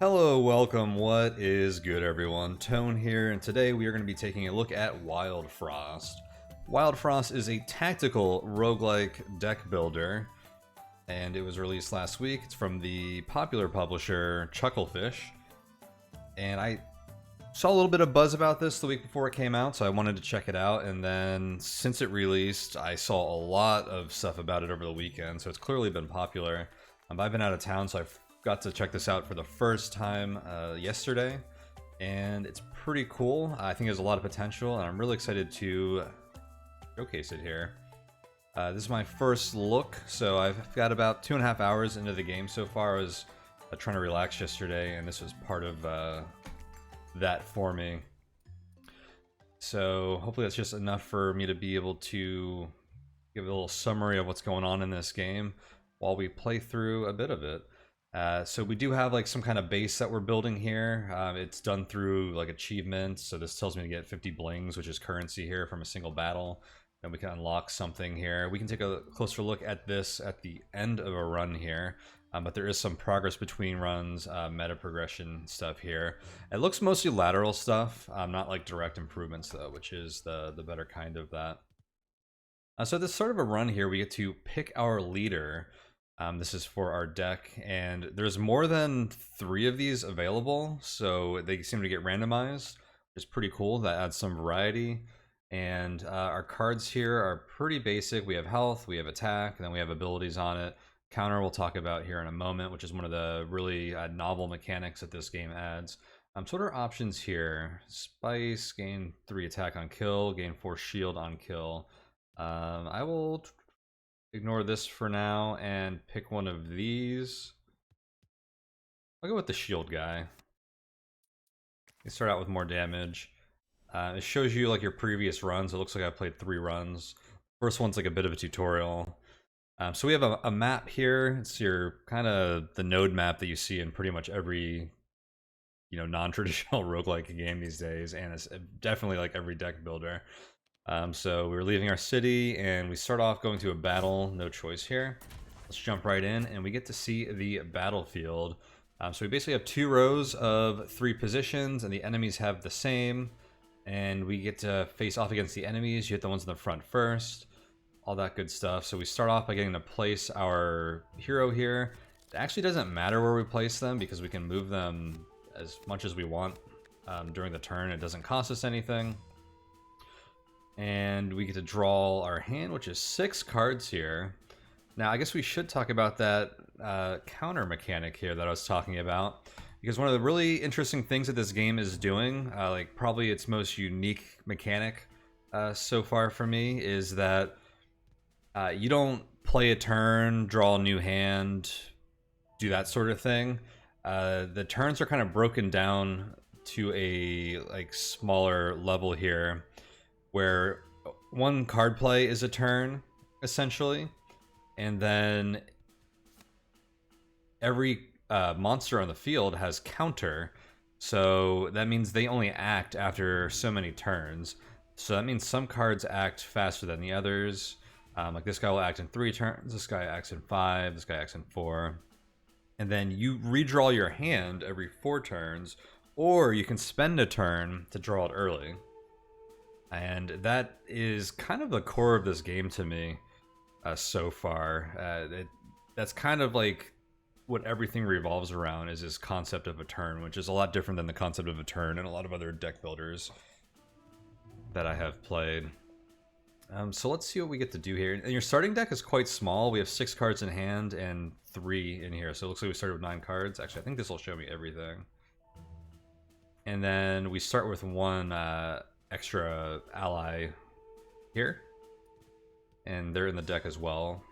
Hello, welcome. What is good, everyone? Tone here, and today we are going to be taking a look at Wildfrost. Wildfrost is a tactical roguelike deck builder, and it was released last week. It's from the popular publisher Chuckfish, and I saw a little bit of buzz about this the week before it came out, so I wanted to check it out. And then since it released, I saw a lot of stuff about it over the weekend, so it's clearly been popular. I've been out of town, so I've got to check this out for the first time yesterday, and it's pretty cool. I think there's a lot of potential, and I'm really excited to showcase it here. This is my first look, so I've got about 2.5 hours into the game so far. I was trying to relax yesterday, and this was part of that for me. So hopefully that's just enough for me to be able to give a little summary of what's going on in this game while we play through a bit of it. So we do have like some kind of base that we're building here. It's done through like achievements. So this tells me to get 50 blings, which is currency here from a single battle. Then we can unlock something here. We can take a closer look at this at the end of a run here. But there is some progress between runs, meta progression stuff here. It looks mostly lateral stuff, not like direct improvements though, which is the better kind of that. So this sort of a run here, we get to pick our leader. This is for our deck, and there's more than 3 of these available, so they seem to get randomized, which is pretty cool. That adds some variety. And our cards here are pretty basic. We have health, we have attack, and then we have abilities on it. Counter we'll talk about here in a moment, which is one of the really novel mechanics that this game adds. So what are options here? Spice, gain 3 attack on kill, gain 4 shield on kill. I will ignore this for now and pick one of these. I'll go with the shield guy. You start out with more damage. It shows you like your previous runs. It looks like I played 3 runs. First one's like a bit of a tutorial. So we have a map here. It's your kind of the node map that you see in pretty much every non-traditional roguelike game these days, and it's definitely like every deck builder. So we're leaving our city, and we start off going to a battle. No choice here. Let's jump right in, and we get to see the battlefield. So we basically have 2 rows of 3 positions, and the enemies have the same. And we get to face off against the enemies. You hit the ones in the front first. All that good stuff. So we start off by getting to place our hero here. It actually doesn't matter where we place them, because we can move them as much as we want during the turn. It doesn't cost us anything. And we get to draw our hand, which is 6 cards here. Now, I guess we should talk about that counter mechanic here that I was talking about, because one of the really interesting things that this game is doing, like probably its most unique mechanic so far for me, is that you don't play a turn, draw a new hand, do that sort of thing. The turns are kind of broken down to a like smaller level here, where 1 card play is a turn, essentially, and then every monster on the field has counter, so that means they only act after so many turns. So that means some cards act faster than the others. Like this guy will act in 3 turns, this guy acts in 5, this guy acts in 4. And then you redraw your hand every 4 turns, or you can spend a turn to draw it early. And that is kind of the core of this game to me so far. That's kind of like what everything revolves around, is this concept of a turn, which is a lot different than the concept of a turn in a lot of other deck builders that I have played. So let's see what we get to do here. And your starting deck is quite small. We have 6 cards in hand and 3 in here. So it looks like we started with 9 cards. Actually, I think this will show me everything. And then we start with 1... extra ally here, and they're in the deck as well.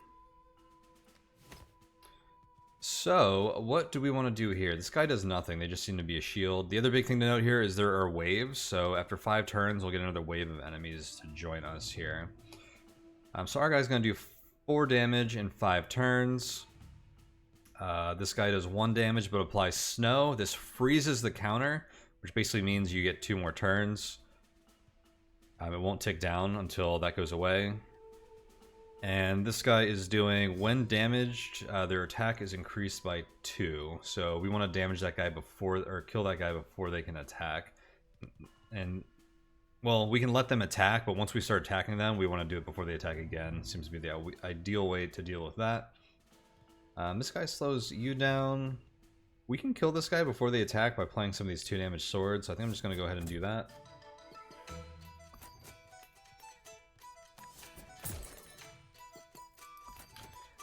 So what do we want to do here? This guy does nothing. They just seem to be a shield. The other big thing to note here is there are waves, so after 5 turns we'll get another wave of enemies to join us here. So our guy's gonna do 4 damage in 5 turns. This guy does 1 damage but applies snow. This freezes the counter, which basically means you get 2 more turns. It won't tick down until that goes away. And this guy is doing, when damaged, their attack is increased by 2. So we want to damage that guy before, or kill that guy before they can attack. And, well, we can let them attack, but once we start attacking them, we want to do it before they attack again. Seems to be the ideal way to deal with that. This guy slows you down. We can kill this guy before they attack by playing some of these 2 damage swords. So I think I'm just going to go ahead and do that.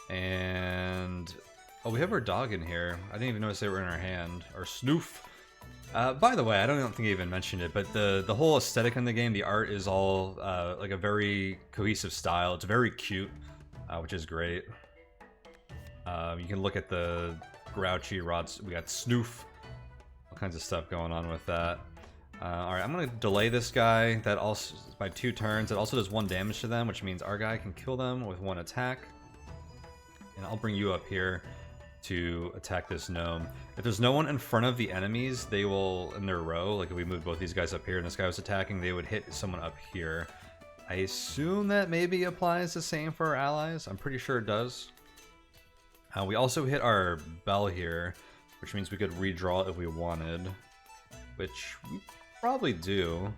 And oh, we have our dog in here. I didn't even notice they were in our hand. Our Snoof. By the way, I don't think I even mentioned it, but the whole aesthetic in the game, the art is all like a very cohesive style. It's very cute, which is great. You can look at the grouchy rods. We got Snoof. All kinds of stuff going on with that. Alright, I'm going to delay this guy. That also by 2 turns. It also does 1 damage to them, which means our guy can kill them with 1 attack. And I'll bring you up here to attack this gnome. If there's no one in front of the enemies, they will, in their row, like if we move both these guys up here and this guy was attacking, they would hit someone up here. I assume that maybe applies the same for our allies. I'm pretty sure it does. We also hit our bell here, which means we could redraw if we wanted, which we probably do.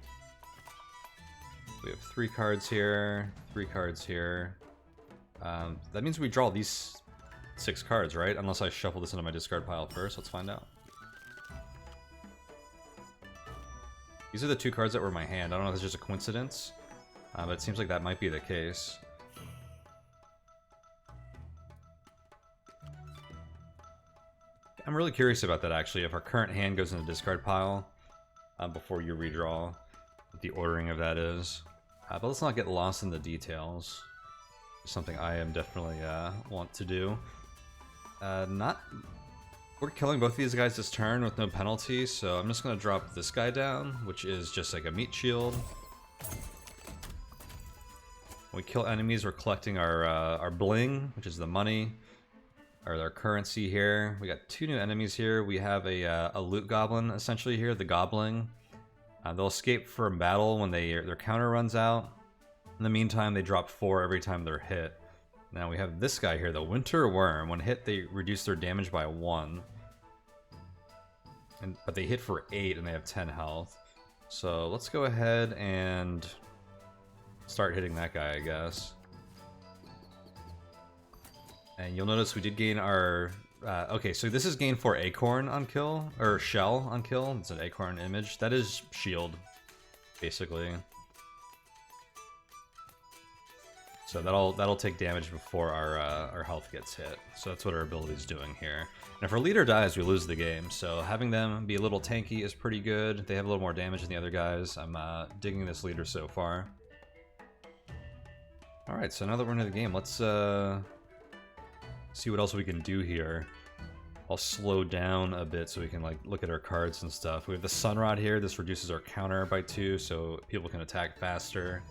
We have 3 cards here, 3 cards here. That means we draw these 6 cards, right? Unless I shuffle this into my discard pile first. Let's find out. These are the 2 cards that were in my hand. I don't know if it's just a coincidence, but it seems like that might be the case. I'm really curious about that, actually, if our current hand goes in the discard pile before you redraw, what the ordering of that is. But let's not get lost in the details. Something I am definitely want to do. We're killing both of these guys this turn with no penalty, so I'm just going to drop this guy down, which is just like a meat shield. When we kill enemies, we're collecting our bling, which is the money, or our currency here. We got 2 new enemies here. We have a loot goblin, essentially here, the goblin. They'll escape from battle when their counter runs out. In the meantime, they drop 4 every time they're hit. Now we have this guy here, the Winter Worm. When hit, they reduce their damage by 1. But they hit for 8 and they have 10 health. So let's go ahead and start hitting that guy, I guess. And you'll notice we did gain our... okay, so this is gain 4 acorn on kill, or shell on kill. It's an acorn image. That is shield, basically. So that'll take damage before our health gets hit. So that's what our ability is doing here. And if our leader dies, we lose the game. So having them be a little tanky is pretty good. They have a little more damage than the other guys. I'm digging this leader so far. Alright, so now that we're into the game, let's see what else we can do here. I'll slow down a bit so we can like look at our cards and stuff. We have the Sunrod here. This reduces our counter by 2, so people can attack faster.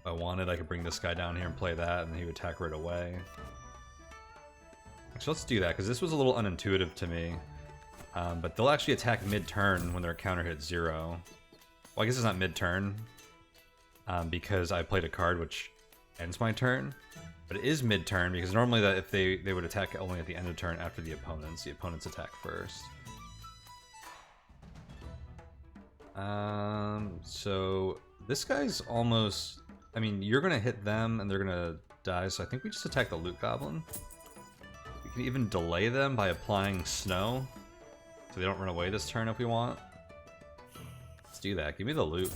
If I wanted, I could bring this guy down here and play that, and he would attack right away. So let's do that, because this was a little unintuitive to me. But they'll actually attack mid-turn when their counter hits 0. Well, I guess it's not mid-turn, because I played a card which ends my turn. But it is mid-turn, because normally that if they would attack only at the end of turn after the opponents attack first. So this guy's almost... I mean, you're going to hit them, and they're going to die, so I think we just attack the Loot Goblin. We can even delay them by applying Snow, so they don't run away this turn if we want. Let's do that. Give me the loot.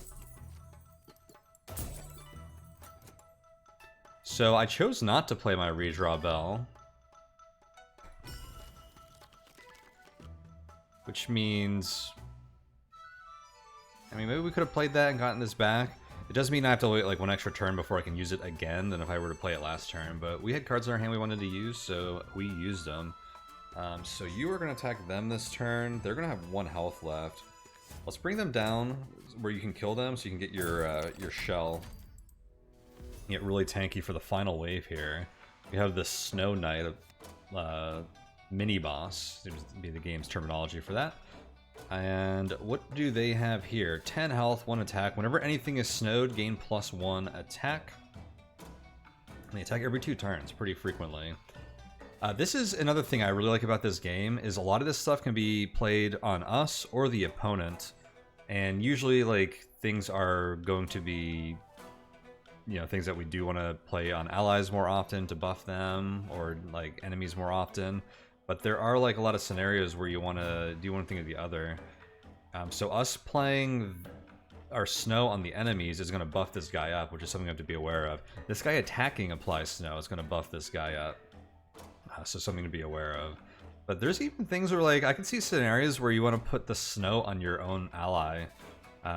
So I chose not to play my redraw bell. Which means... I mean, maybe we could have played that and gotten this back. It does mean I have to wait like 1 extra turn before I can use it again than if I were to play it last turn. But we had cards in our hand we wanted to use, so we used them. So you are going to attack them this turn. They're going to have 1 health left. Let's bring them down where you can kill them so you can get your shell. Get really tanky for the final wave here. We have this Snow Knight, mini boss, seems to be the game's terminology for that. And what do they have here? 10 health, 1 attack. Whenever anything is snowed, gain +1 attack. They attack every 2 turns pretty frequently. This is another thing I really like about this game, is a lot of this stuff can be played on us or the opponent. And usually, like, things are going to be, you know, things that we do want to play on allies more often to buff them, or like enemies more often. But there are like a lot of scenarios where you want to do one thing or the other. So us playing our snow on the enemies is going to buff this guy up, which is something we have to be aware of. This guy attacking applies snow. It's going to buff this guy up. So something to be aware of. But there's even things where, like, I can see scenarios where you want to put the snow on your own ally,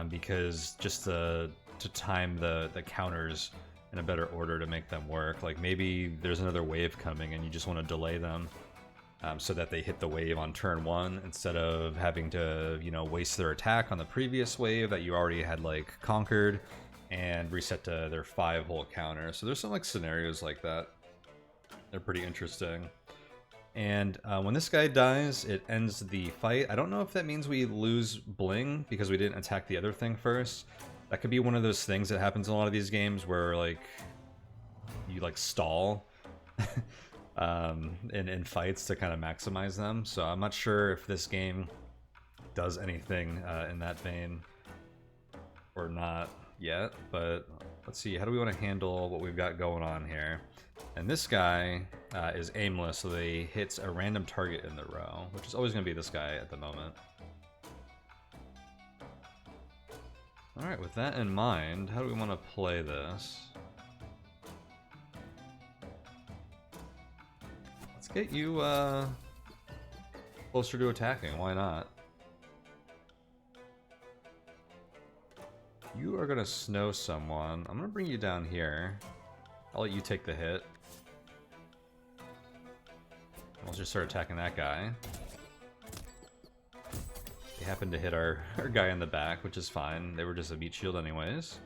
because just to time the counters in a better order to make them work. Like, maybe there's another wave coming and you just want to delay them, so that they hit the wave on turn 1 instead of having to, you know, waste their attack on the previous wave that you already had, like, conquered and reset to their 5 whole counter. So there's some, like, scenarios like that. They're pretty interesting. And when this guy dies, it ends the fight. I don't know if that means we lose bling because we didn't attack the other thing first. That could be one of those things that happens in a lot of these games where, like, you, like, stall in fights to kind of maximize them. So I'm not sure if this game does anything in that vein or not yet. But let's see, how do we want to handle what we've got going on here? And this guy is aimless, so they hits a random target in the row, which is always going to be this guy at the moment. Alright, with that in mind, how do we want to play this? Let's get you closer to attacking, why not? You are going to snow someone. I'm going to bring you down here. I'll let you take the hit. I'll just start attacking that guy. They happened to hit our guy in the back, which is fine. They were just a meat shield anyways.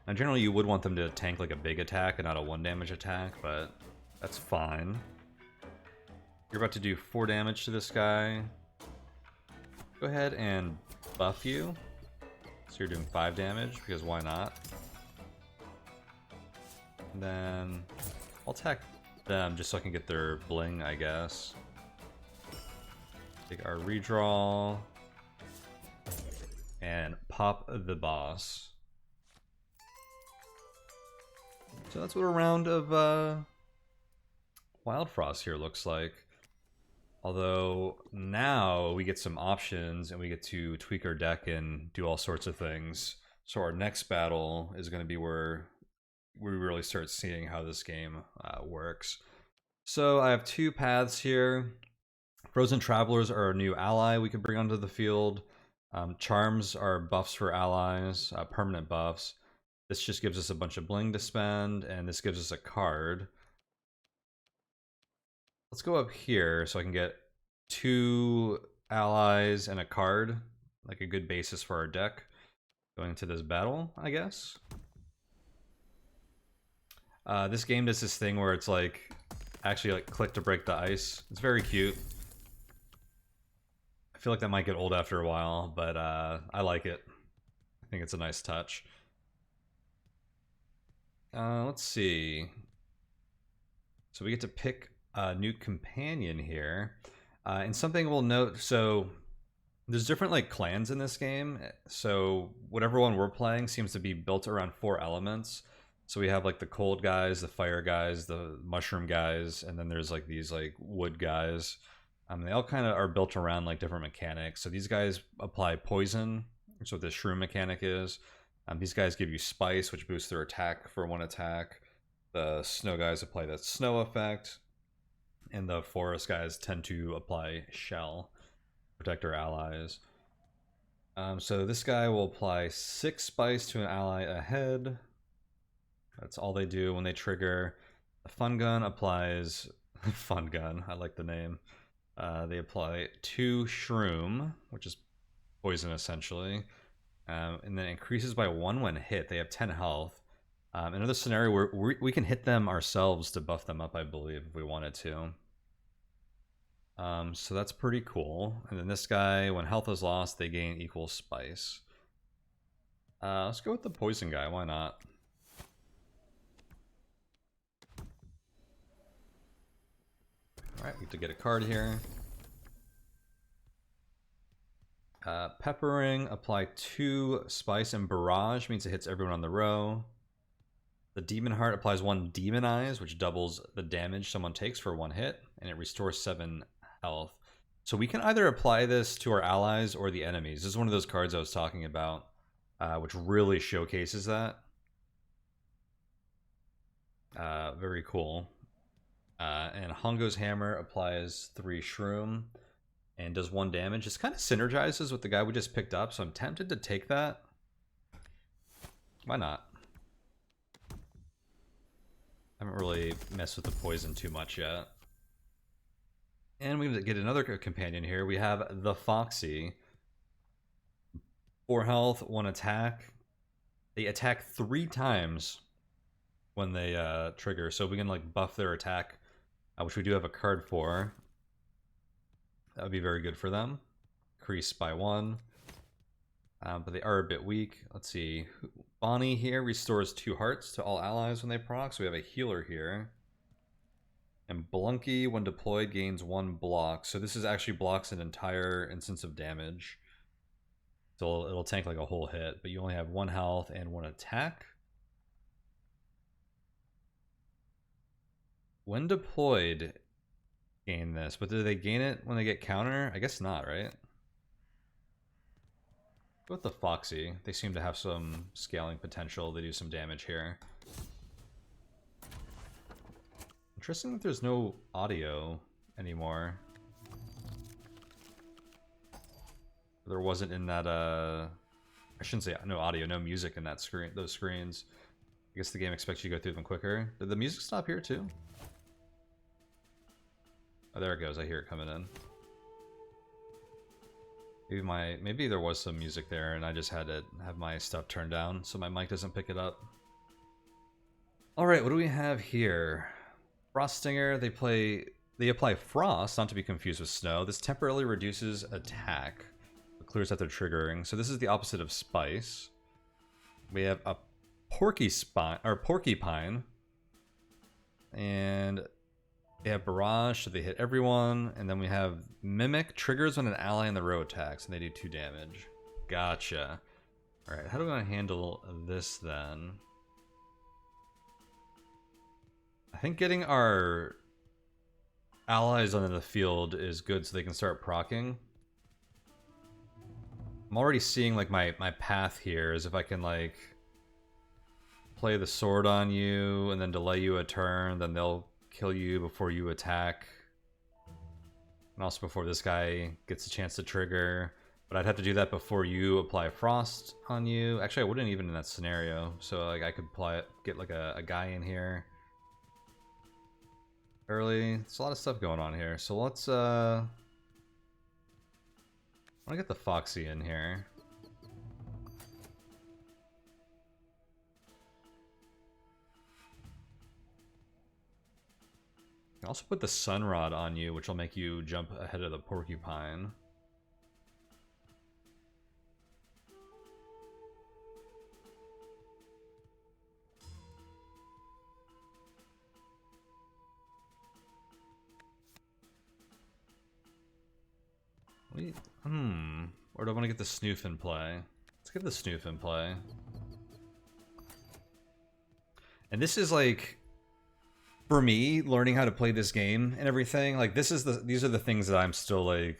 Now generally you would want them to tank like a big attack and not a 1 damage attack, but that's fine. You're about to do 4 damage to this guy. Go ahead and buff you. So you're doing 5 damage, because why not? And then I'll attack them just so I can get their bling, I guess. Take our redraw and pop the boss. So that's what a round of Wildfrost here looks like. Although now we get some options and we get to tweak our deck and do all sorts of things. So our next battle is going to be where we really start seeing how this game works. So I have 2 paths here. Frozen Travelers are a new ally we could bring onto the field. Charms are buffs for allies, permanent buffs. This just gives us a bunch of bling to spend, and this gives us a card. Let's go up here so I can get 2 allies and a card, like a good basis for our deck going into this battle, I guess. This game does this thing where it's like, actually like click to break the ice. It's very cute. I feel like that might get old after a while, but I like it. I think it's a nice touch. Let's see. So we get to pick a new companion here. And something we'll note, so there's different like clans in this game. So whatever one we're playing seems to be built around 4 elements. So we have like the cold guys, the fire guys, the mushroom guys, and then there's like these like wood guys. They all kind of are built around like different mechanics. So these guys apply poison, which is what the shroom mechanic is. These guys give you spice, which boosts their attack for 1 attack. The snow guys apply that snow effect. And the forest guys tend to apply shell, protect our allies. So this guy will apply 6 spice to an ally ahead. That's all they do when they trigger. The fun gun applies... fun gun, I like the name. They apply 2 shroom, which is poison essentially. And then increases by 1 when hit. They have 10 health. Another scenario where we can hit them ourselves to buff them up, I believe, if we wanted to. So that's pretty cool. And then this guy, when health is lost, they gain equal spice. Let's go with the poison guy, why not? Alright, we have to get a card here. Peppering, apply 2 spice and barrage, means it hits everyone on the row. The Demon Heart applies 1 Demonize, which doubles the damage someone takes for 1 hit, and it restores 7 health. So we can either apply this to our allies or the enemies. This is one of those cards I was talking about, which really showcases that. Very cool. And Hongo's Hammer applies 3 Shroom and does 1 damage. This kind of synergizes with the guy we just picked up, so I'm tempted to take that. Why not? I haven't really messed with the poison too much yet. And we're going to get another companion here. We have the Foxy. 4 health, 1 attack. They attack 3 times when they trigger, so we can like buff their attack, which we do have a card for. That would be very good for them. Increase by 1. But they are a bit weak. Let's see. Bonnie here restores 2 hearts to all allies when they proc, so we have a healer here. And Blunky, when deployed, gains 1 block. So this is actually blocks an entire instance of damage. So it'll tank like a whole hit, but you only have 1 health and 1 attack. When deployed, gain this, but do they gain it when they get counter? I guess not, right? Go with the Foxy. They seem to have some scaling potential. They do some damage here. Interesting that there's no audio anymore. There wasn't in that, I shouldn't say no audio, no music in that screen, those screens. I guess the game expects you to go through them quicker. Did the music stop here too? Oh, there it goes. I hear it coming in. Maybe there was some music there and I just had to have my stuff turned down so my mic doesn't pick it up. Alright, what do we have here? Frostinger, they apply Frost, not to be confused with Snow. This temporarily reduces attack. It clears after triggering. So this is the opposite of Spice. We have a Porcupine. And they have Barrage, so they hit everyone. And then we have Mimic, triggers when an ally in the row attacks, and they do 2 damage. Gotcha. Alright, how do we want to handle this then? I think getting our allies onto the field is good so they can start proccing. I'm already seeing like my path here is if I can like play the sword on you and then delay you a turn, then they'll kill you before you attack. And also before this guy gets a chance to trigger. But I'd have to do that before you apply Frost on you. Actually, I wouldn't even in that scenario. So like I could get like a guy in here early. There's a lot of stuff going on here. So let's I want to get the Foxy in here. I can also put the Sunrod on you, which will make you jump ahead of the Porcupine. Or do I want to get the Snoof in play? Let's get the Snoof in play. And this is like, for me, learning how to play this game and everything, like these are the things that I'm still like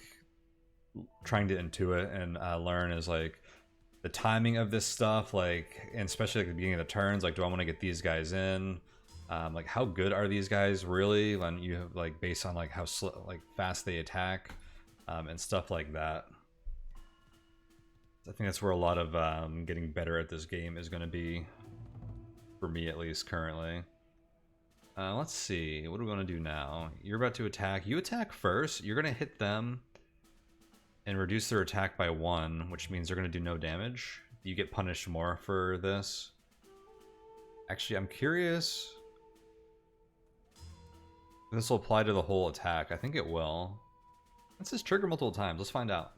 trying to intuit and learn, is like the timing of this stuff, like, and especially like at the beginning of the turns, like do I want to get these guys in? Like how good are these guys really when you have like based on like how fast they attack and stuff like that. I think that's where a lot of getting better at this game is going to be, for me at least currently. Let's see, what do we want to do now? You're about to attack. You attack first. You're going to hit them and reduce their attack by 1, which means they're going to do no damage. You get punished more for this. Actually, I'm curious if this will apply to the whole attack. I think it will. It says trigger multiple times. Let's find out.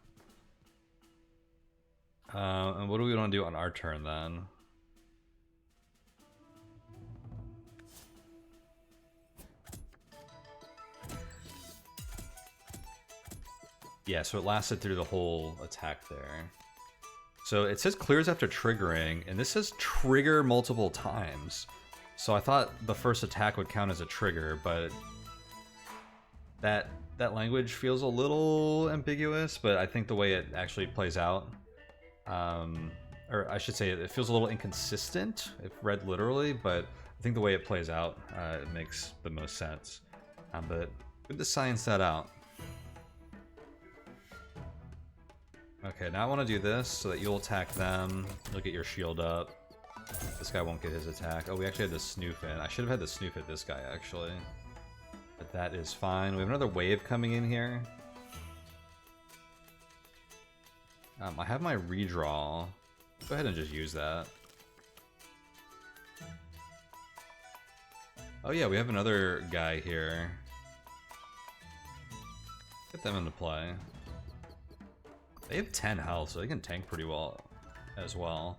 And what do we want to do on our turn then? Yeah, so it lasted through the whole attack there. So it says clears after triggering, and this says trigger multiple times. So I thought the first attack would count as a trigger, but that language feels a little ambiguous, but I think the way it actually plays out, or I should say it feels a little inconsistent if read literally, but I think the way it plays out, it makes the most sense. But good to science that out. Okay, now I want to do this so that you'll attack them. You'll get your shield up. This guy won't get his attack. Oh, we actually had the snoof in. I should have had the snoof at this guy, actually. But that is fine. We have another wave coming in here. I have my redraw. Go ahead and just use that. Oh yeah, we have another guy here. Get them into play. They have 10 health, so they can tank pretty well as well.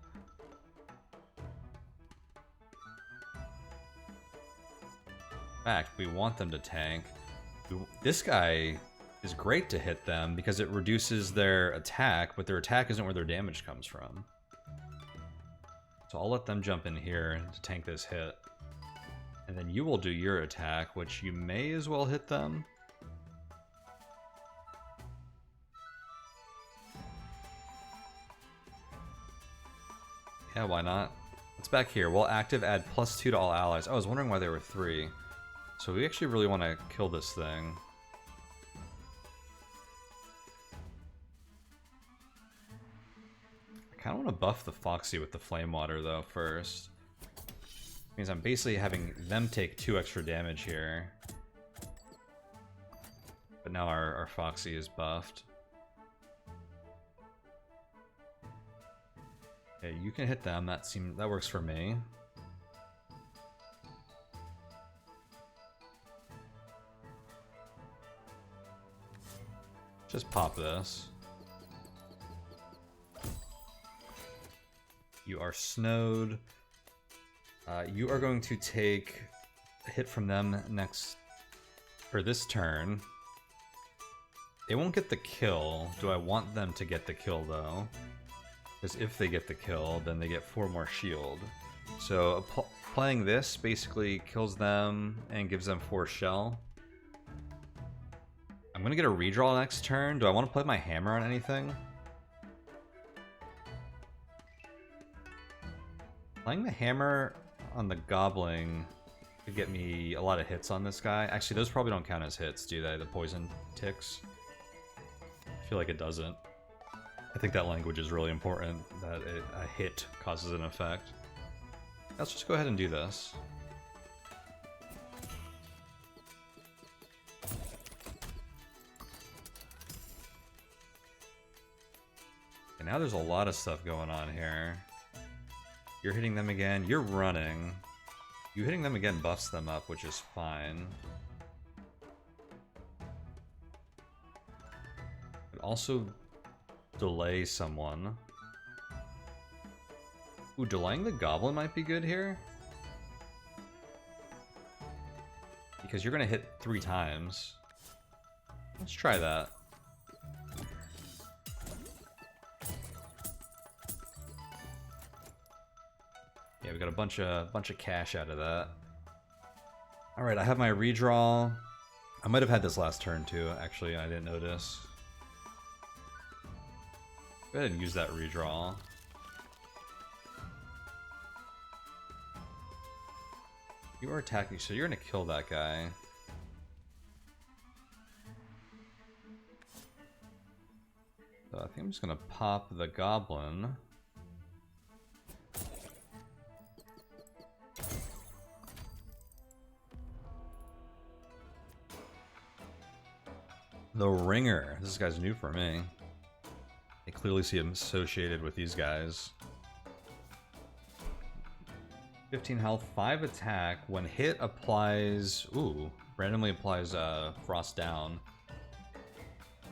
In fact, we want them to tank. This guy is great to hit them because it reduces their attack, but their attack isn't where their damage comes from. So I'll let them jump in here to tank this hit. And then you will do your attack, which you may as well hit them. Yeah, why not? It's back here. We'll active add +2 to all allies. I was wondering why there were 3. So we actually really want to kill this thing. I kind of want to buff the Foxy with the Flame Water though first. Means I'm basically having them take 2 extra damage here. But now our Foxy is buffed. Okay, you can hit them. That works for me. Just pop this. You are snowed. You are going to take a hit from them next for this turn. They won't get the kill. Do I want them to get the kill though? Because if they get the kill, then they get 4 more shield. So playing this basically kills them and gives them 4 shell. I'm going to get a redraw next turn. Do I want to play my hammer on anything? Playing the hammer on the goblin could get me a lot of hits on this guy. Actually, those probably don't count as hits, do they? The poison ticks? I feel like it doesn't. I think that language is really important, that a hit causes an effect. Let's just go ahead and do this. And now there's a lot of stuff going on here. You're hitting them again, you're running. You hitting them again buffs them up, which is fine. But also delay someone. Ooh, delaying the goblin might be good here. Because you're gonna hit 3 times. Let's try that. Yeah, we got a bunch of cash out of that. All right, I have my redraw. I might have had this last turn too. Actually, I didn't notice. Go ahead and use that redraw. You are attacking, so you're gonna kill that guy. So I think I'm just gonna pop the goblin. The Ringer. This guy's new for me. I clearly see him associated with these guys. 15 health, 5 attack. When hit applies... Ooh, randomly applies Frost Down.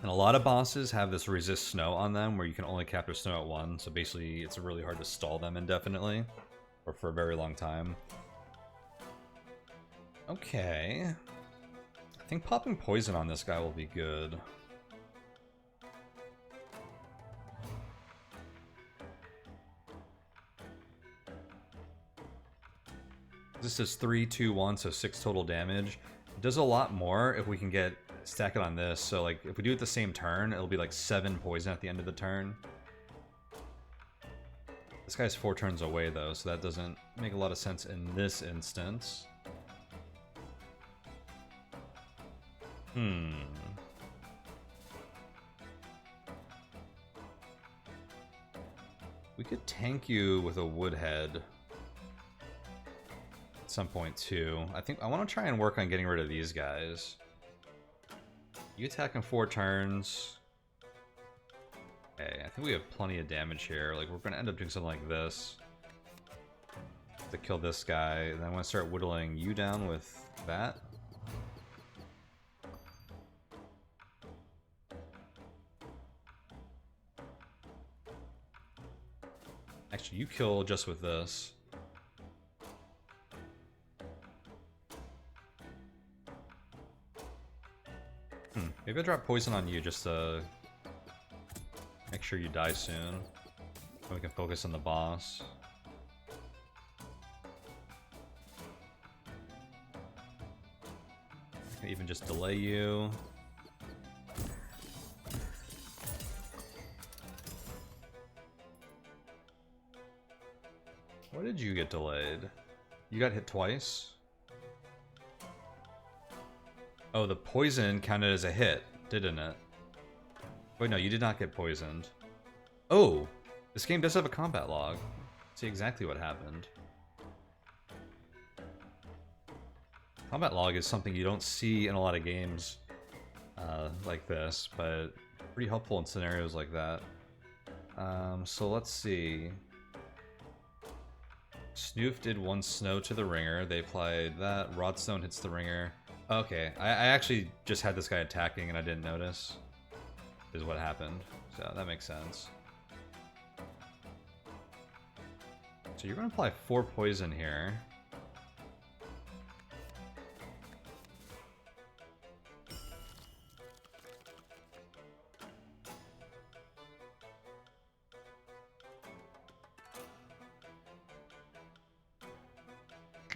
And a lot of bosses have this resist snow on them where you can only capture snow at 1. So basically it's really hard to stall them indefinitely. Or for a very long time. Okay. I think popping poison on this guy will be good. This is 3, 2, 1, so 6 total damage. It does a lot more if we can get stack it on this. So like if we do it the same turn, it'll be like 7 poison at the end of the turn. This guy's 4 turns away though, so that doesn't make a lot of sense in this instance. We could tank you with a Woodhead at some point too. I think I want to try and work on getting rid of these guys. You attack in 4 turns. Okay, I think we have plenty of damage here. Like, we're going to end up doing something like this to kill this guy. And then I'm going to start whittling you down with that. Actually, you kill just with this. Maybe I'll drop poison on you just to make sure you die soon. And we can focus on the boss. I can even just delay you. Why did you get delayed? You got hit twice? Oh, the poison counted as a hit, didn't it? Wait, no, you did not get poisoned. Oh! This game does have a combat log. See exactly what happened. Combat log is something you don't see in a lot of games like this, but pretty helpful in scenarios like that. So let's see. Snoof did 1 snow to the ringer. They applied that. Rodstone hits the ringer. Okay, I actually just had this guy attacking and I didn't notice, is what happened. So that makes sense. So you're going to apply 4 poison here.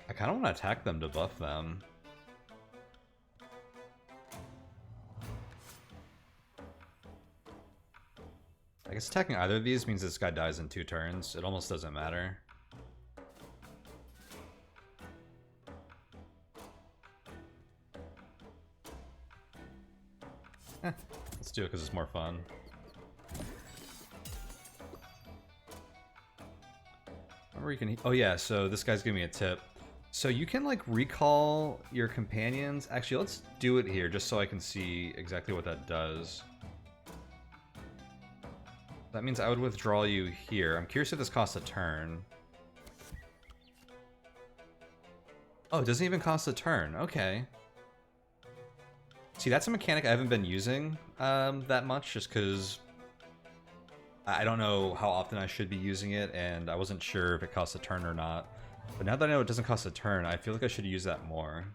I kind of want to attack them to buff them. I guess attacking either of these means this guy dies in 2 turns. It almost doesn't matter. Let's do it because it's more fun. Remember you can... Oh yeah, so this guy's giving me a tip. So you can like recall your companions. Actually, let's do it here just so I can see exactly what that does. That means I would withdraw you here. I'm curious if this costs a turn. Oh, it doesn't even cost a turn. Okay. See, that's a mechanic I haven't been using that much, just because I don't know how often I should be using it, and I wasn't sure if it costs a turn or not. But now that I know it doesn't cost a turn, I feel like I should use that more.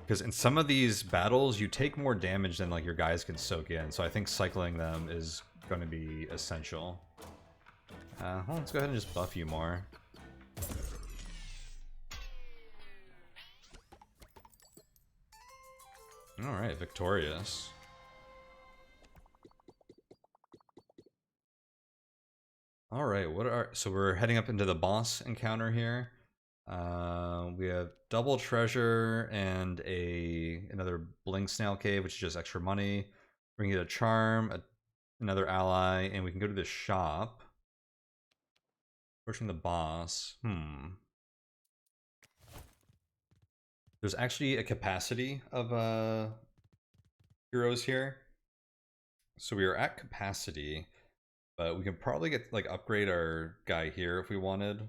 Because in some of these battles, you take more damage than like your guys can soak in, so I think cycling them is going to be essential. Well, let's go ahead and just buff you more. Alright, victorious. Alright, so we're heading up into the boss encounter here. We have double treasure and another blink snail cave, which is just extra money. We can get a charm, another ally, and we can go to the shop. Approaching the boss. There's actually a capacity of heroes here. So we are at capacity, but we can probably get like upgrade our guy here if we wanted.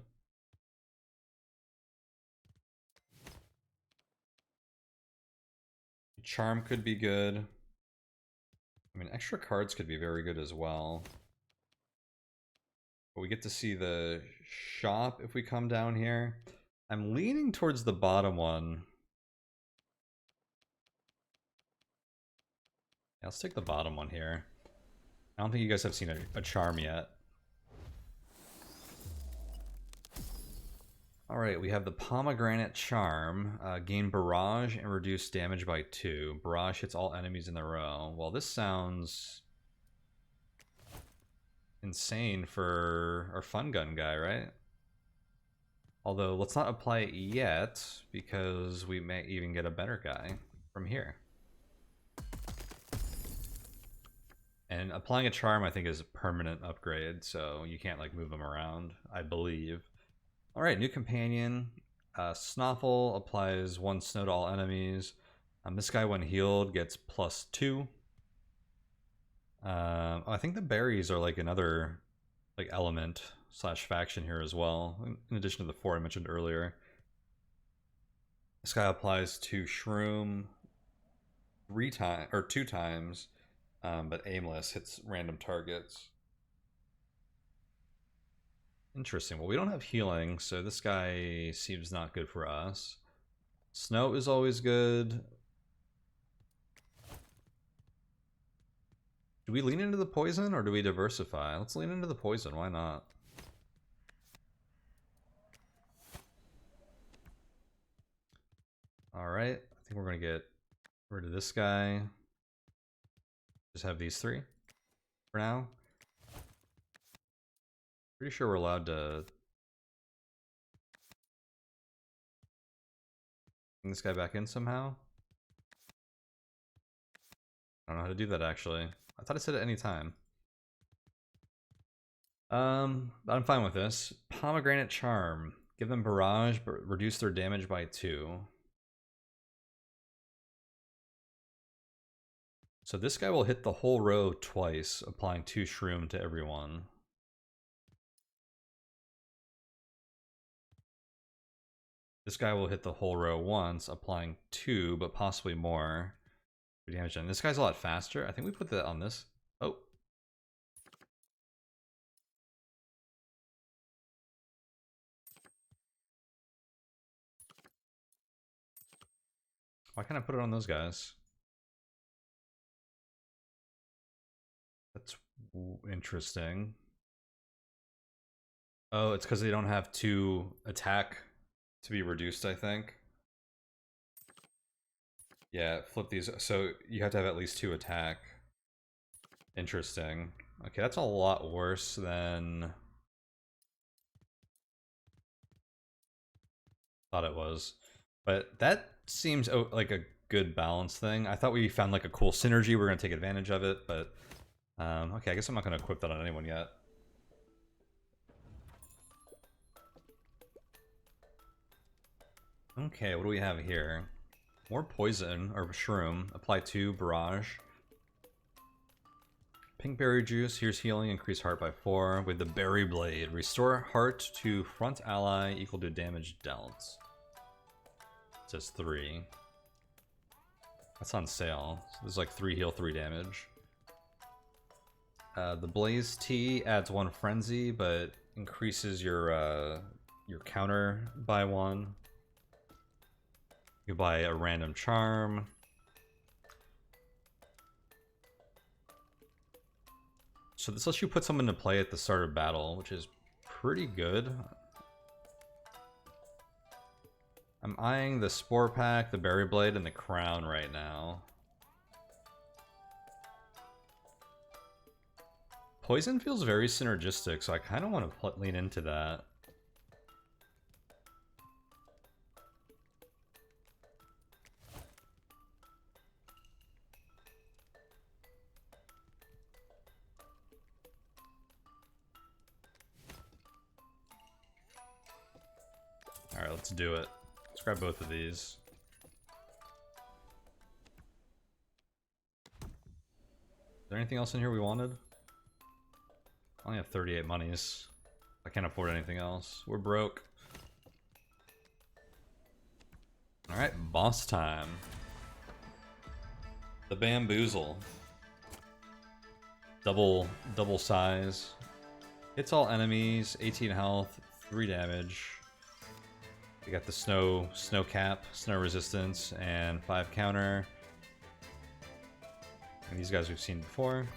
Charm could be good. I mean, extra cards could be very good as well. But we get to see the shop if we come down here. I'm leaning towards the bottom one. Yeah, let's take the bottom one here. I don't think you guys have seen a charm yet. Alright, we have the Pomegranate Charm. Gain Barrage and reduce damage by 2. Barrage hits all enemies in a row. Well, this sounds insane for our Fun Gun guy, right? Although, let's not apply it yet, because we may even get a better guy from here. And applying a charm, I think, is a permanent upgrade, so you can't like move them around, I believe. Alright, new companion. Snoffle applies 1 snow to all enemies. This guy, when healed, gets +2. I think the berries are like another like element slash faction here as well, in addition to the 4 I mentioned earlier. This guy applies to Shroom 2 times, but aimless, hits random targets. Interesting. Well, we don't have healing, so this guy seems not good for us. Snow is always good. Do we lean into the poison, or do we diversify? Let's lean into the poison, why not? Alright, I think we're going to get rid of this guy. Just have these 3 for now. Pretty sure we're allowed to bring this guy back in somehow. I don't know how to do that, actually. I thought I said it any time. I'm fine with this. Pomegranate Charm. Give them Barrage, but reduce their damage by 2. So this guy will hit the whole row twice, applying 2 Shroom to everyone. This guy will hit the whole row once, applying 2, but possibly more damage. And this guy's a lot faster. I think we put that on this. Oh. Why can't I put it on those guys? That's interesting. Oh, it's because they don't have 2 attack to be reduced, I think. Yeah, flip these. So you have to have at least 2 attack. Interesting. Okay, that's a lot worse than thought it was. But that seems like a good balance thing. I thought we found like a cool synergy. We're going to take advantage of it, but okay, I guess I'm not going to equip that on anyone yet. Okay, what do we have here? More poison, or shroom. Apply 2, barrage. Pink berry juice, here's healing, increase heart by 4. With the berry blade, restore heart to front ally equal to damage dealt. It says 3. That's on sale. So there's like 3 heal, 3 damage. The blaze tea adds 1 frenzy, but increases your counter by 1. You buy a random charm. So this lets you put someone to play at the start of battle, which is pretty good. I'm eyeing the Spore Pack, the Berry Blade, and the Crown right now. Poison feels very synergistic, so I kind of want to lean into that. Alright, let's do it. Let's grab both of these. Is there anything else in here we wanted? I only have 38 monies. I can't afford anything else. We're broke. Alright, boss time. The Bamboozle. Double size. Hits all enemies, 18 health, 3 damage. We got the snow cap, snow resistance, and 5 counter. And these guys we've seen before.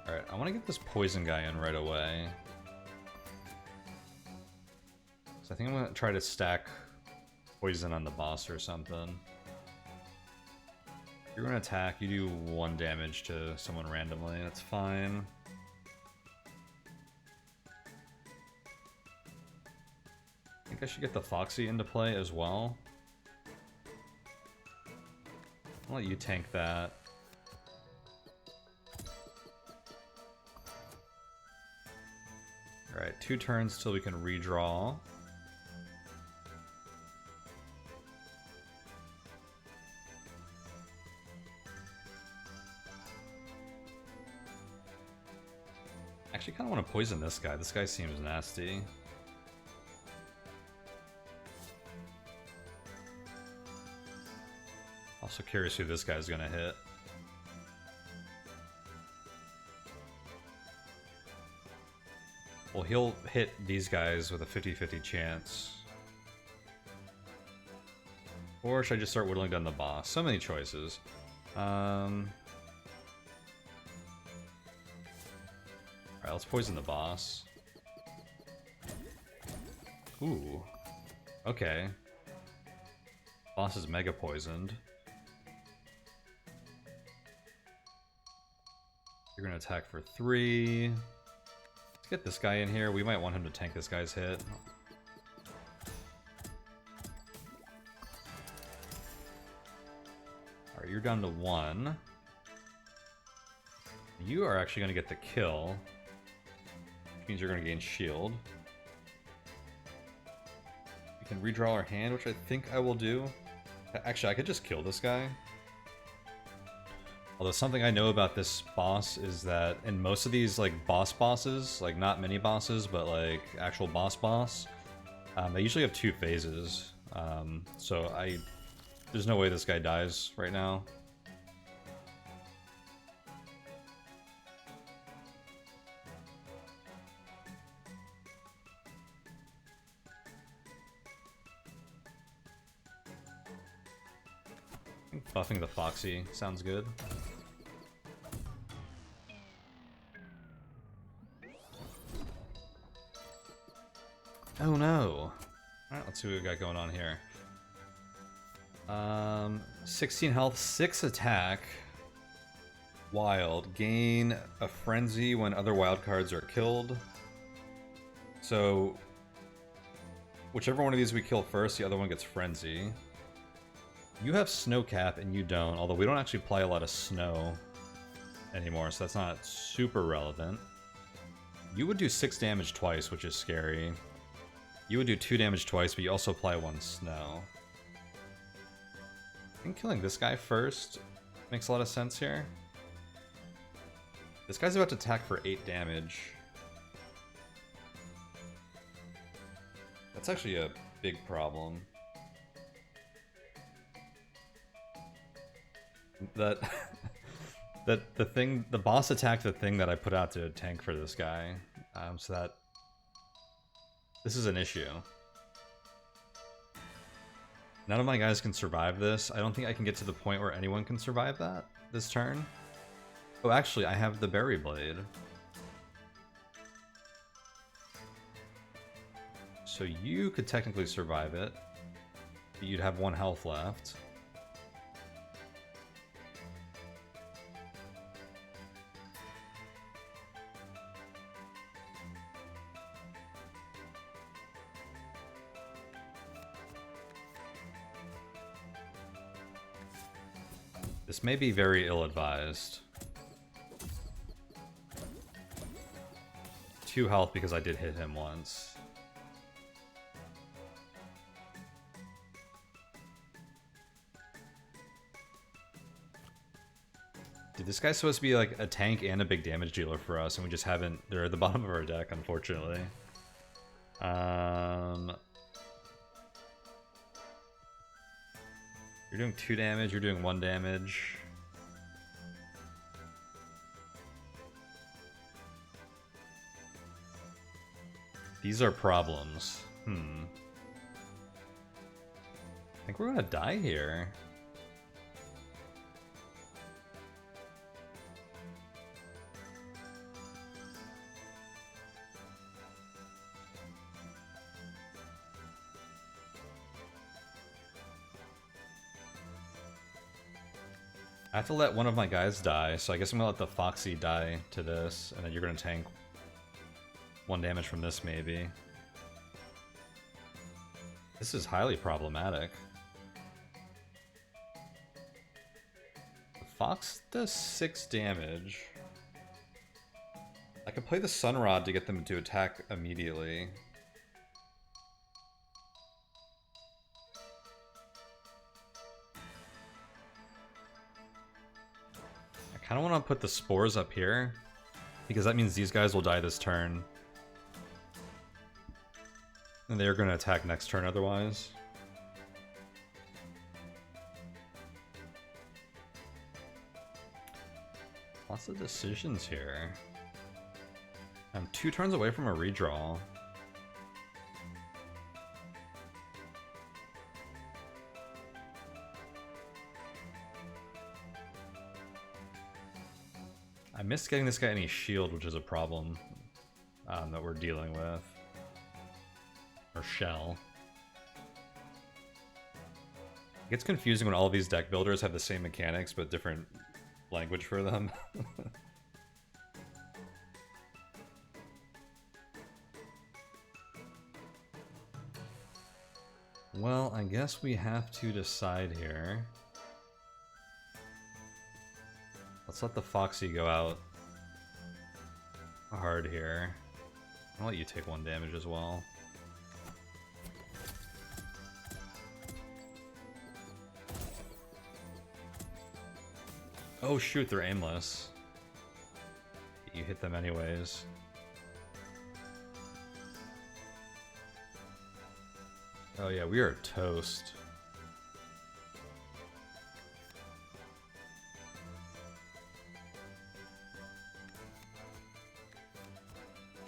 Alright, I want to get this poison guy in right away. So I think I'm going to try to stack poison on the boss or something. If you're going to attack, you do 1 damage to someone randomly. That's fine. I think I should get the Foxy into play as well. I'll let you tank that. Alright, 2 turns till we can redraw. Actually, kind of want to poison this guy. This guy seems nasty. Also curious who this guy's gonna hit. Well, he'll hit these guys with a 50-50 chance. Or should I just start whittling down the boss? So many choices. Alright, let's poison the boss. Ooh. Okay. Boss is mega poisoned. You're gonna attack for 3. Let's get this guy in here. We might want him to tank this guy's hit. Alright, you're down to 1. You are actually gonna get the kill, which means you're gonna gain shield. We can redraw our hand, which I think I will do. Actually, I could just kill this guy. Although something I know about this boss is that in most of these like bosses, like not mini bosses, but like actual boss, they usually have 2 phases. So there's no way this guy dies right now. I think buffing the Foxy sounds good. Oh no! Alright, let's see what we got going on here. 16 health, 6 attack. Wild. Gain a frenzy when other wild cards are killed. So, whichever one of these we kill first, the other one gets frenzy. You have snow cap and you don't, although we don't actually apply a lot of snow anymore, so that's not super relevant. You would do 6 damage twice, which is scary. You would do 2 damage twice, but you also apply 1 snow. I think killing this guy first makes a lot of sense here. This guy's about to attack for 8 damage. That's actually a big problem. The boss attacked the thing that I put out to tank for this guy. So that this is an issue. None of my guys can survive this. I don't think I can get to the point where anyone can survive that this turn. Oh, actually, I have the Berry Blade. So you could technically survive it, but you'd have 1 health left. This may be very ill-advised. 2 health because I did hit him once. Dude, this guy's supposed to be like a tank and a big damage dealer for us, and we just haven't... They're at the bottom of our deck, unfortunately. You're doing 2 damage, you're doing 1 damage. These are problems. I think we're gonna die here. I have to let one of my guys die, so I guess I'm gonna let the Foxy die to this, and then you're gonna tank 1 damage from this, maybe. This is highly problematic. The Fox does 6 damage. I could play the Sun Rod to get them to attack immediately. I kind of want to put the spores up here, because that means these guys will die this turn. And they're going to attack next turn otherwise. Lots of decisions here. I'm 2 turns away from a redraw. I missed getting this guy any shield, which is a problem that we're dealing with. Or shell. It gets confusing when all of these deck builders have the same mechanics but different language for them. Well, I guess we have to decide here. Let's let the Foxy go out hard here. I'll let you take 1 damage as well. Oh shoot, they're aimless. You hit them anyways. Oh yeah, we are toast.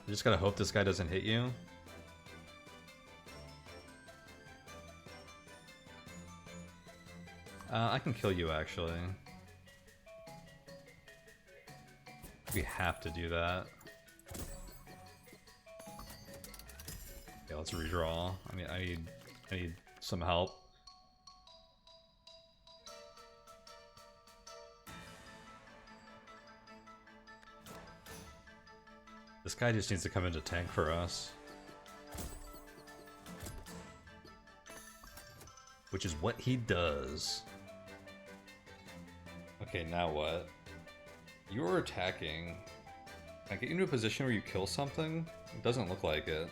You just gotta hope this guy doesn't hit you. I can kill you actually. We have to do that. Yeah, let's redraw. I mean, I need some help. This guy just needs to come into tank for us. Which is what he does. Okay, now what? You're attacking. Can I get you into a position where you kill something? It doesn't look like it.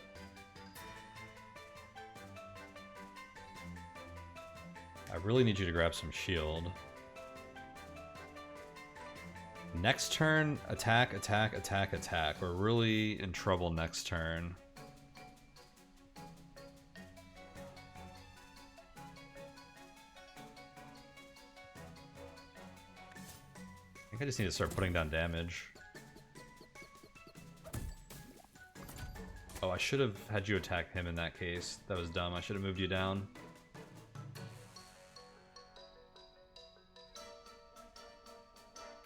I really need you to grab some shield. Next turn, attack, attack, attack, attack. We're really in trouble next turn. I think I just need to start putting down damage. Oh, I should have had you attack him in that case. That was dumb. I should have moved you down.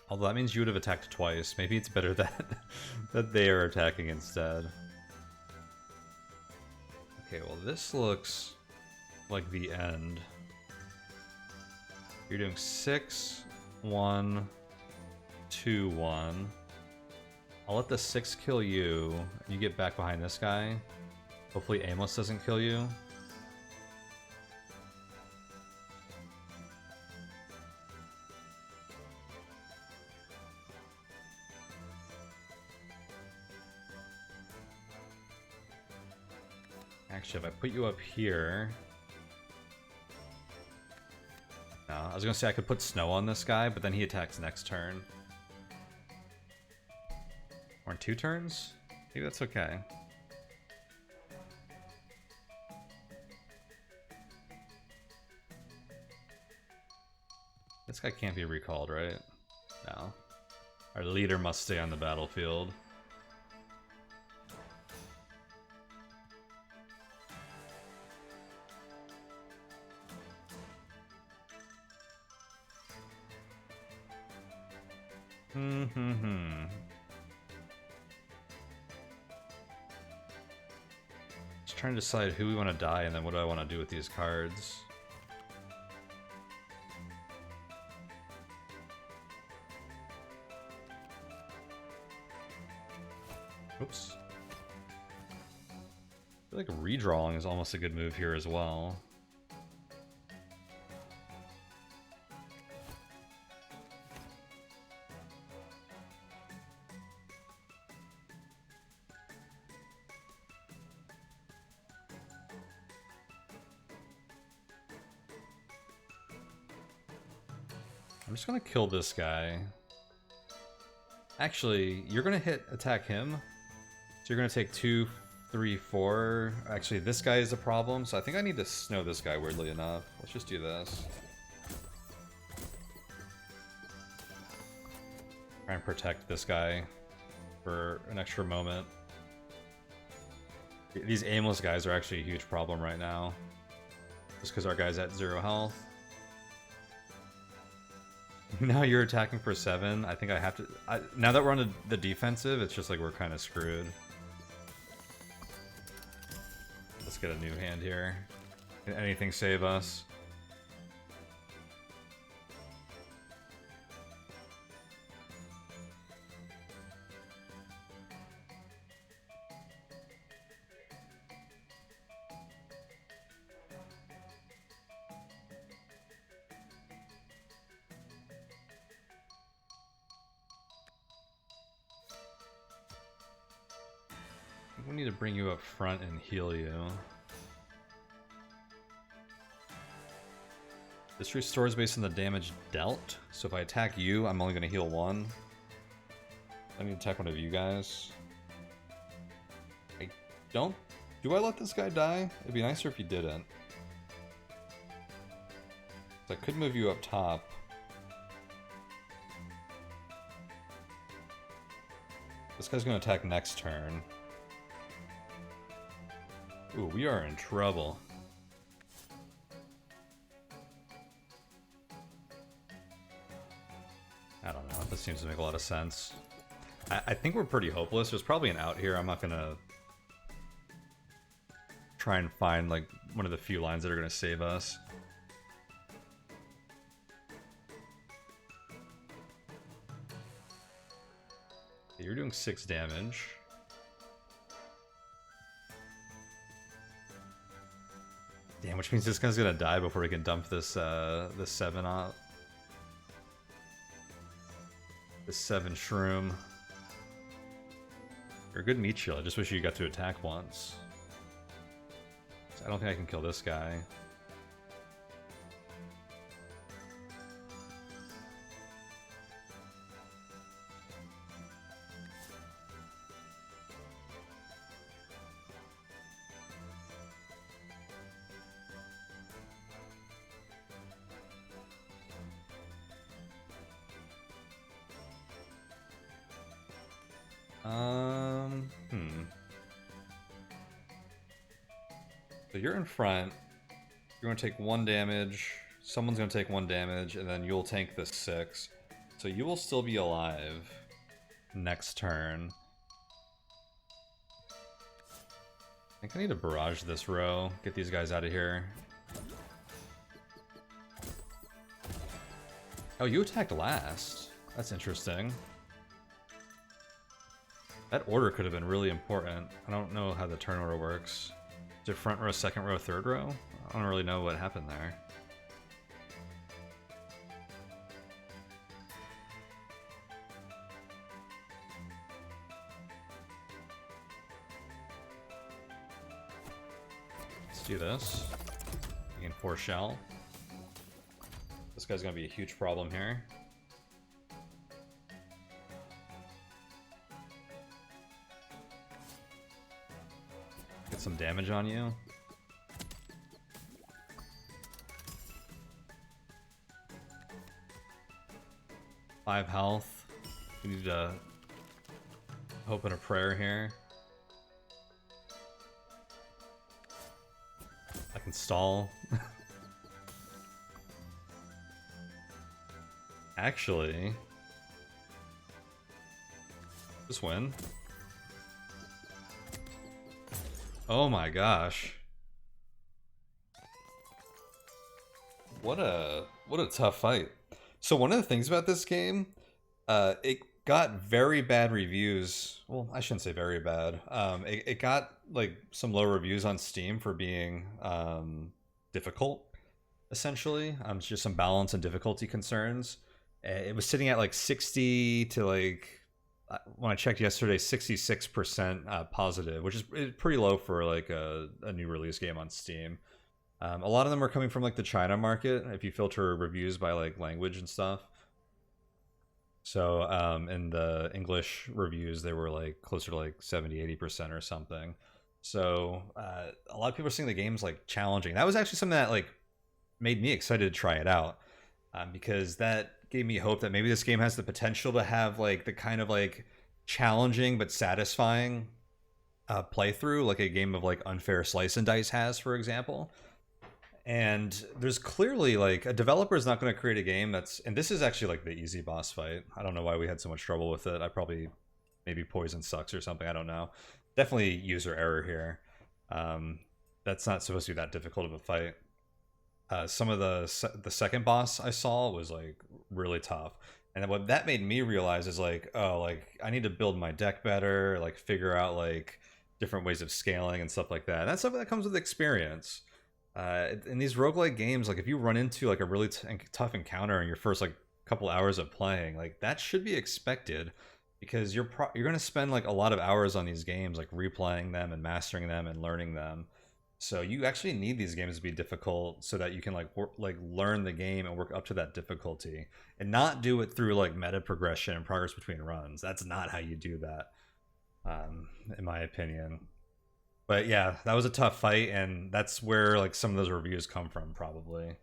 Although that means you would have attacked twice. Maybe it's better that that they are attacking instead. Okay, well this looks like the end. You're doing 6, 1, 2, 1. I'll let the 6 kill you. You get back behind this guy. Hopefully Aimless doesn't kill you. Actually, if I put you up here... No, I was gonna say I could put snow on this guy, but then he attacks next turn. Or in 2 turns? Maybe that's okay. This guy can't be recalled, right? No. Our leader must stay on the battlefield. Just trying to decide who we want to die and then what do I want to do with these cards. Oops. I feel like redrawing is almost a good move here as well. I'm just gonna kill this guy. Actually, you're gonna attack him. So you're gonna take 2, 3, 4. Actually, this guy is a problem, so I think I need to snow this guy, weirdly enough. Let's just do this. Try and protect this guy for an extra moment. These aimless guys are actually a huge problem right now. Just because our guy's at 0 health. Now you're attacking for 7. I think I have to... now that we're on the defensive, it's just like we're kind of screwed. Let's get a new hand here. Can anything save us? We need to bring you up front and heal you. This restores based on the damage dealt. So if I attack you, I'm only going to heal 1. I need to attack one of you guys. I don't... Do I let this guy die? It'd be nicer if you didn't. So I could move you up top. This guy's going to attack next turn. Ooh, we are in trouble. I don't know. This seems to make a lot of sense. I think we're pretty hopeless. There's probably an out here. I'm not gonna try and find like one of the few lines that are gonna save us. Okay, you're doing 6 damage. Damn, which means this guy's gonna die before we can dump this this 7 off. This 7 shroom. You're a good meat shield. I just wish you got to attack once. I don't think I can kill this guy. So you're in front. You're going to take 1 damage. Someone's going to take 1 damage, and then you'll tank the 6. So you will still be alive next turn. I think I need to barrage this row. Get these guys out of here. Oh, you attacked last. That's interesting. That order could have been really important. I don't know how the turn order works. Is it front row, second row, third row? I don't really know what happened there. Let's do this. Gain 4 shell. This guy's gonna be a huge problem here. Get some damage on you. Five health. We need to hope and a prayer here. I can stall. Actually, just win. Oh my gosh. What a tough fight. So one of the things about this game, it got very bad reviews. Well, I shouldn't say very bad. It got like some low reviews on Steam for being difficult, essentially. It's just some balance and difficulty concerns. It was sitting at like 60 to like, when I checked yesterday, 66% positive, which is pretty low for like a new release game on Steam. A lot of them are coming from like the China market, if you filter reviews by like language and stuff. So in the English reviews, they were like closer to like 70-80% or something. So a lot of people are seeing the game's like challenging. That was actually something that like made me excited to try it out, because that gave me hope that maybe this game has the potential to have like the kind of like challenging but satisfying playthrough like a game of like Unfair Slice and Dice has, for example. And there's clearly like a developer is not going to create a game that's, and this is actually like the easy boss fight. I don't know why we had so much trouble with it. I probably, maybe poison sucks or something, I don't know. Definitely user error here. That's not supposed to be that difficult of a fight. Some of the second boss I saw was like really tough, and what that made me realize is like, oh, like I need to build my deck better, like figure out like different ways of scaling and stuff like that. And that's something that comes with experience. In these roguelike games, like if you run into like a really tough encounter in your first like couple hours of playing, like that should be expected, because you're going to spend like a lot of hours on these games, like replaying them and mastering them and learning them. So you actually need these games to be difficult so that you can like learn the game and work up to that difficulty, and not do it through like meta progression and progress between runs. That's not how you do that, in my opinion. But yeah, that was a tough fight, and that's where like some of those reviews come from, probably.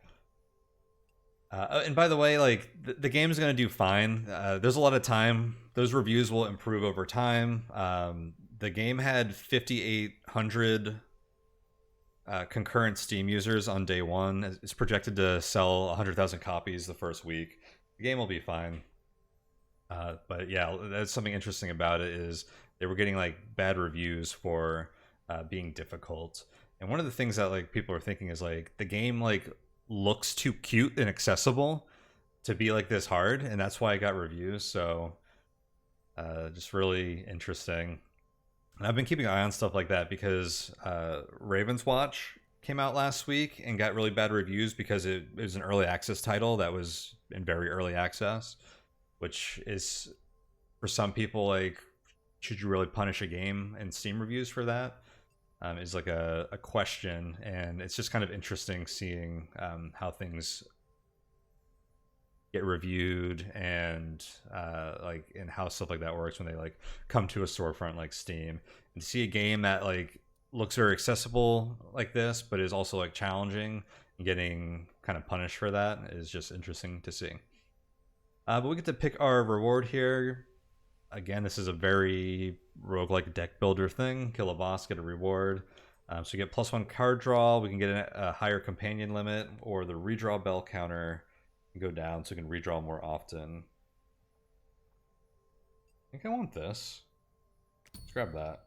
And by the way, like the game is going to do fine. There's a lot of time. Those reviews will improve over time. The game had 5,800 concurrent Steam users on day one. It's projected to sell 100,000 copies the first week. The game will be fine. But yeah, that's something interesting about it, is they were getting like bad reviews for being difficult. And one of the things that like people are thinking is like the game like looks too cute and accessible to be like this hard, and that's why I got reviews. So just really interesting. And I've been keeping an eye on stuff like that because Raven's Watch came out last week and got really bad reviews because it was an early access title that was in very early access, which is, for some people, like, should you really punish a game in Steam reviews for that? Is like a question, and it's just kind of interesting seeing how things get reviewed, and like, and how stuff like that works when they like come to a storefront like Steam, and to see a game that like looks very accessible like this but is also like challenging and getting kind of punished for that is just interesting to see. But we get to pick our reward here. Again, this is a very roguelike deck builder thing. Kill a boss, get a reward. So you get +1 card draw. We can get a higher companion limit, or the redraw bell counter can go down so we can redraw more often. I think I want this. Let's grab that.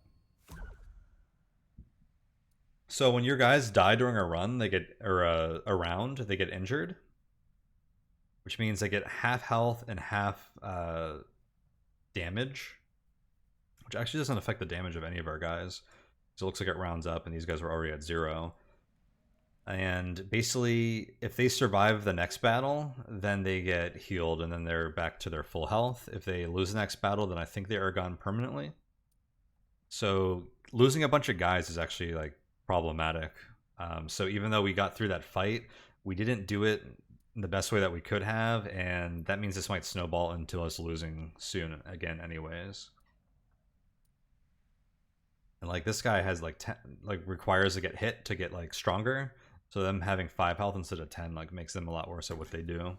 So when your guys die during a run, they get, or a round, they get injured, which means they get half health and half damage, which actually doesn't affect the damage of any of our guys. So it looks like it rounds up, and these guys were already at 0. And basically, if they survive the next battle, then they get healed, and then they're back to their full health. If they lose the next battle, then I think they are gone permanently. So losing a bunch of guys is actually like problematic. So even though we got through that fight, we didn't do it in the best way that we could have, and that means this might snowball into us losing soon again anyways. And like this guy has like 10, like requires to get hit to get like stronger, so them having 5 health instead of 10 like makes them a lot worse at what they do.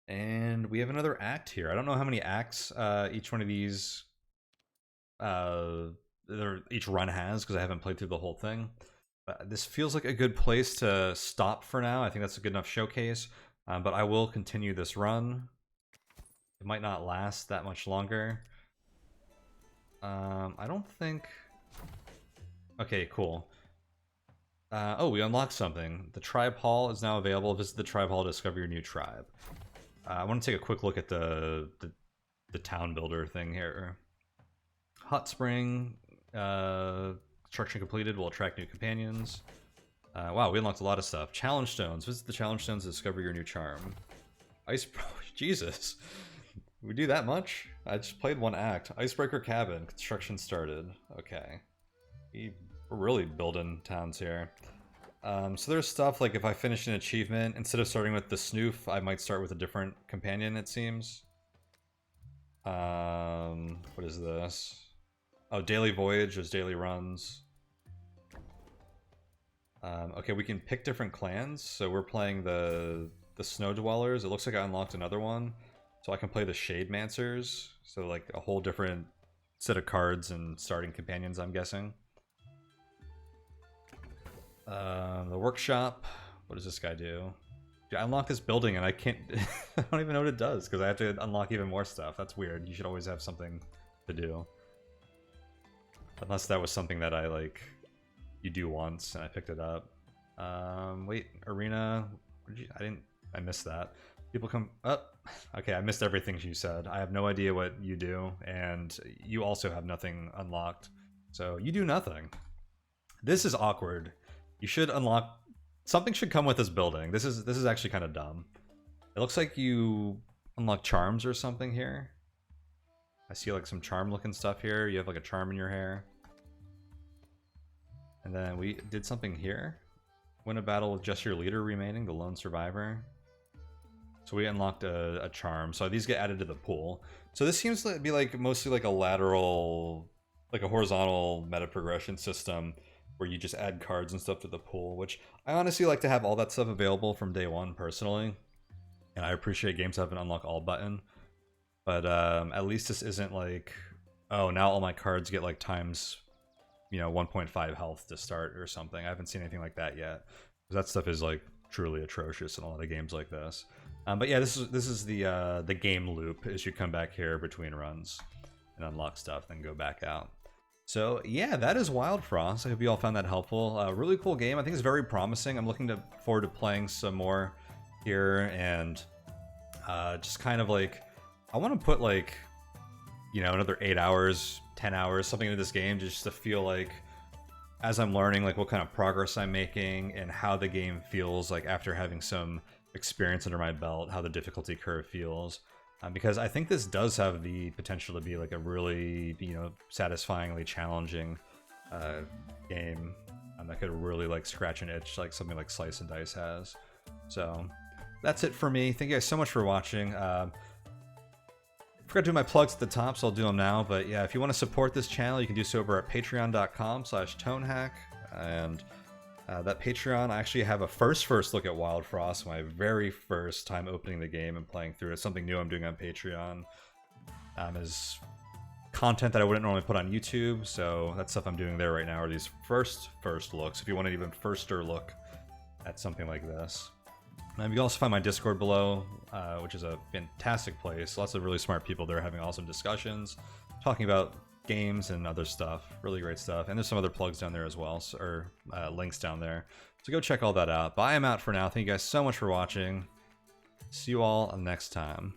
And we have another act here. I don't know how many acts each one of these each run has, because I haven't played through the whole thing. But this feels like a good place to stop for now. I think that's a good enough showcase. But I will continue this run. It might not last that much longer. I don't think... Okay, cool. Oh, we unlocked something. The tribe hall is now available. Visit the tribe hall to discover your new tribe. I want to take a quick look at the town builder thing here. Hot spring, construction completed will attract new companions. Wow, we unlocked a lot of stuff. Challenge stones. Visit the challenge stones to discover your new charm. Ice... Jesus. We do that much? I just played one act. Icebreaker cabin. Construction started. Okay. We're really building towns here. So there's stuff like if I finish an achievement, instead of starting with the snoof, I might start with a different companion, it seems. What is this? Oh, daily voyage. There's daily runs. Okay, we can pick different clans. So we're playing the Snow Dwellers. It looks like I unlocked another one. So I can play the Shade Mancers. So like a whole different set of cards and starting companions, I'm guessing. The workshop. What does this guy do? Dude, I unlocked this building and I can't... I don't even know what it does because I have to unlock even more stuff. That's weird. You should always have something to do. Unless that was something that I like... You do once and I picked it up. Wait, arena. I missed that. People come up. Okay, I missed everything you said. I have no idea what you do, and you also have nothing unlocked. So you do nothing. This is awkward. You should unlock something. Should come with this building. This is actually kind of dumb. It looks like you unlock charms or something here. I see like some charm looking stuff here. You have like a charm in your hair. And then we did something here. Win a battle with just your leader remaining, the lone survivor. So we unlocked a charm. So these get added to the pool. So this seems to be like mostly like a lateral, like a horizontal meta progression system where you just add cards and stuff to the pool, which I honestly like to have all that stuff available from day one personally. And I appreciate games have an unlock all button. But at least this isn't like, oh, now all my cards get like times, you know, 1.5 health to start or something. I haven't seen anything like that yet. That stuff is like truly atrocious in a lot of games like this. But yeah, this is the game loop as you come back here between runs and unlock stuff, then go back out. So yeah, that is Wildfrost. I hope you all found that helpful. Really cool game. I think it's very promising. I'm looking forward to playing some more here and just kind of like, I want to put like, you know, another 8 hours, 10 hours, something into this game just to feel like, as I'm learning, like what kind of progress I'm making and how the game feels like after having some experience under my belt, how the difficulty curve feels. Because I think this does have the potential to be like a really, you know, satisfyingly challenging game that could really like scratch an itch like something like Slice and Dice has. So that's it for me. Thank you guys so much for watching. Forgot to do my plugs at the top, so I'll do them now. But yeah, if you want to support this channel, you can do so over at patreon.com/tonehack. And that Patreon, I actually have a first look at Wildfrost, my very first time opening the game and playing through it. Something new I'm doing on Patreon. Is content that I wouldn't normally put on YouTube, so that's stuff I'm doing there right now, are these first looks, if you want an even firster look at something like this. You can also find my Discord below, which is a fantastic place. Lots of really smart people there having awesome discussions, talking about games and other stuff. Really great stuff. And there's some other plugs down there as well, so, or links down there. So go check all that out. But I am out for now. Thank you guys so much for watching. See you all next time.